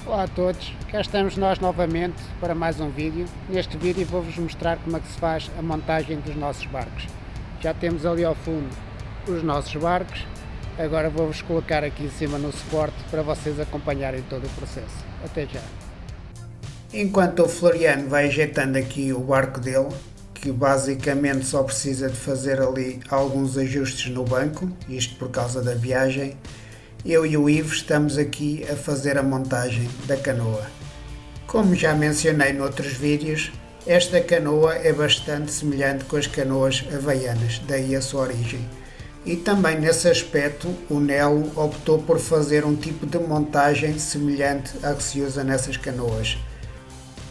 Olá a todos, cá estamos nós novamente para mais um vídeo. Neste vídeo vou-vos mostrar como é que se faz a montagem dos nossos barcos. Já temos ali ao fundo os nossos barcos, agora vou-vos colocar aqui em cima no suporte para vocês acompanharem todo o processo. Até já! Enquanto o Floriano vai ajeitando aqui o barco dele, que basicamente só precisa de fazer ali alguns ajustes no banco, isto por causa da viagem, eu e o Ivo estamos aqui a fazer a montagem da canoa. Como já mencionei noutros vídeos, esta canoa é bastante semelhante com as canoas havaianas, daí a sua origem. E também nesse aspecto o Nelo optou por fazer um tipo de montagem semelhante à que se usa nessas canoas.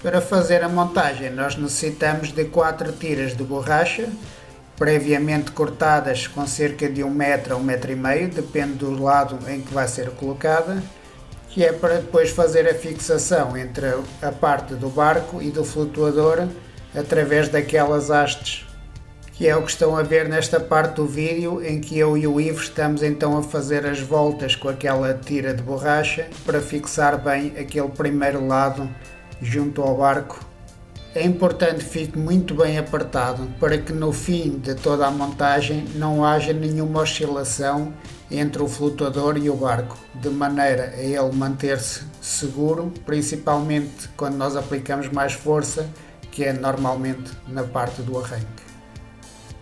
Para fazer a montagem nós necessitamos de 4 tiras de borracha, previamente cortadas com cerca de 1 metro a 1 metro e meio, depende do lado em que vai ser colocada, que é para depois fazer a fixação entre a parte do barco e do flutuador através daquelas hastes, que é o que estão a ver nesta parte do vídeo em que eu e o Ivo estamos então a fazer as voltas com aquela tira de borracha para fixar bem aquele primeiro lado junto ao barco. É importante que fique muito bem apertado para que no fim de toda a montagem não haja nenhuma oscilação entre o flutuador e o barco, de maneira a ele manter-se seguro, principalmente quando nós aplicamos mais força, que é normalmente na parte do arranque.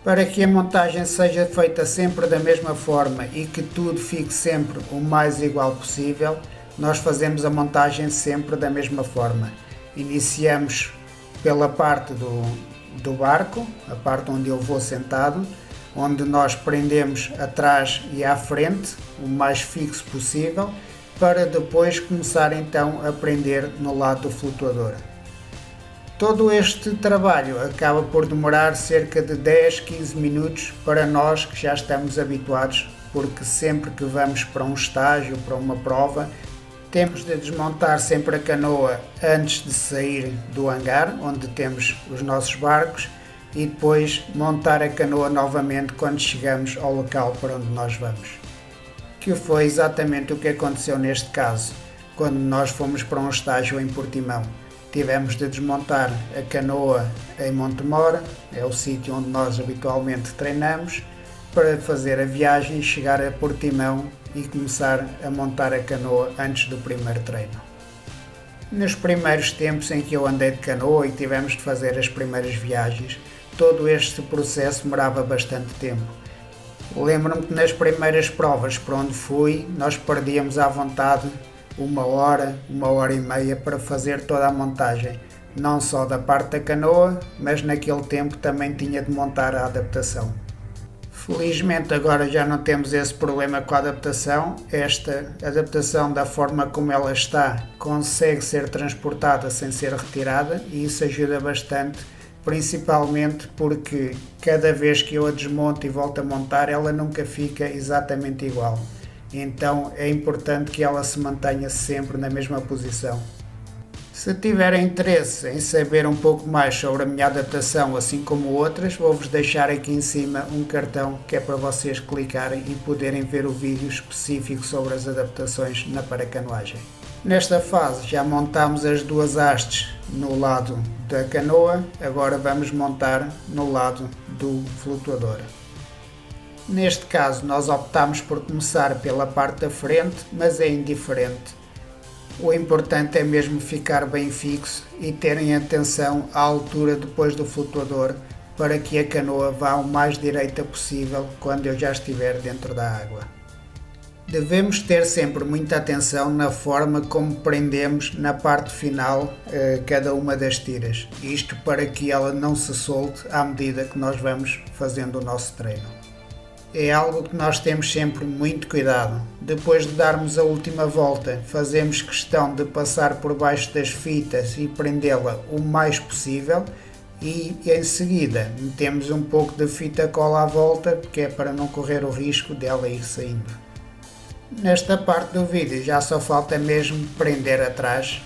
Para que a montagem seja feita sempre da mesma forma e que tudo fique sempre o mais igual possível, nós fazemos a montagem sempre da mesma forma. Iniciamos pela parte do barco, a parte onde eu vou sentado, onde nós prendemos atrás e à frente, o mais fixo possível, para depois começar então a prender no lado do flutuador. Todo este trabalho acaba por demorar cerca de 10-15 minutos para nós que já estamos habituados, porque sempre que vamos para um estágio, para uma prova, temos de desmontar sempre a canoa antes de sair do hangar, onde temos os nossos barcos, e depois montar a canoa novamente quando chegamos ao local para onde nós vamos. Que foi exatamente o que aconteceu neste caso, quando nós fomos para um estágio em Portimão. Tivemos de desmontar a canoa em Montemor, é o sítio onde nós habitualmente treinamos, para fazer a viagem e chegar a Portimão e começar a montar a canoa antes do primeiro treino. Nos primeiros tempos em que eu andei de canoa e tivemos de fazer as primeiras viagens, todo este processo demorava bastante tempo. Lembro-me que nas primeiras provas por onde fui, nós perdíamos à vontade 1 hora e meia para fazer toda a montagem, não só da parte da canoa, mas naquele tempo também tinha de montar a adaptação. Felizmente agora já não temos esse problema com a adaptação. Esta adaptação, da forma como ela está, consegue ser transportada sem ser retirada e isso ajuda bastante, principalmente porque cada vez que eu a desmonto e volto a montar ela nunca fica exatamente igual. Então é importante que ela se mantenha sempre na mesma posição. Se tiverem interesse em saber um pouco mais sobre a minha adaptação, assim como outras, vou-vos deixar aqui em cima um cartão que é para vocês clicarem e poderem ver o vídeo específico sobre as adaptações na paracanoagem. Nesta fase já montamos as 2 hastes no lado da canoa, agora vamos montar no lado do flutuador. Neste caso nós optamos por começar pela parte da frente, mas é indiferente. O importante é mesmo ficar bem fixo e terem atenção à altura depois do flutuador para que a canoa vá o mais direita possível quando eu já estiver dentro da água. Devemos ter sempre muita atenção na forma como prendemos na parte final cada uma das tiras, isto para que ela não se solte à medida que nós vamos fazendo o nosso treino. É algo que nós temos sempre muito cuidado. Depois de darmos a última volta, fazemos questão de passar por baixo das fitas e prendê-la o mais possível e em seguida metemos um pouco de fita cola à volta, porque é para não correr o risco dela ir saindo. Nesta parte do vídeo já só falta mesmo prender atrás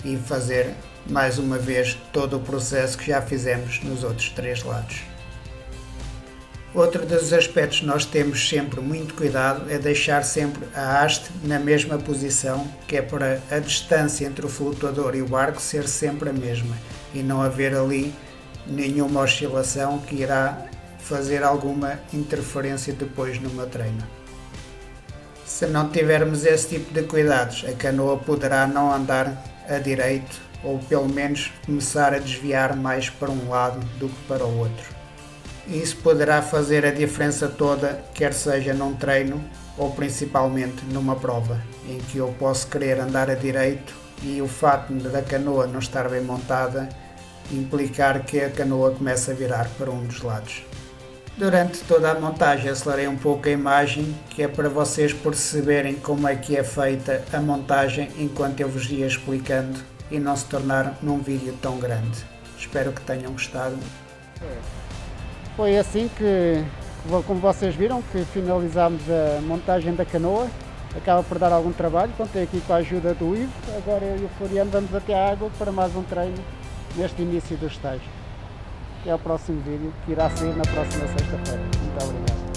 e fazer mais uma vez todo o processo que já fizemos nos outros 3 lados. Outro dos aspectos que nós temos sempre muito cuidado é deixar sempre a haste na mesma posição, que é para a distância entre o flutuador e o barco ser sempre a mesma e não haver ali nenhuma oscilação que irá fazer alguma interferência depois no meu treino. Se não tivermos esse tipo de cuidados, a canoa poderá não andar a direito ou pelo menos começar a desviar mais para um lado do que para o outro. Isso poderá fazer a diferença toda, quer seja num treino ou principalmente numa prova, em que eu posso querer andar a direito e o facto da canoa não estar bem montada implicar que a canoa comece a virar para um dos lados. Durante toda a montagem acelerei um pouco a imagem, que é para vocês perceberem como é que é feita a montagem enquanto eu vos ia explicando e não se tornar num vídeo tão grande. Espero que tenham gostado. Foi assim que, como vocês viram, que finalizámos a montagem da canoa. Acaba por dar algum trabalho, contei aqui com a ajuda do Ivo. Agora eu e o Floriano vamos até à água para mais um treino neste início do estágio. Até ao próximo vídeo, que irá sair na próxima sexta-feira. Muito obrigado.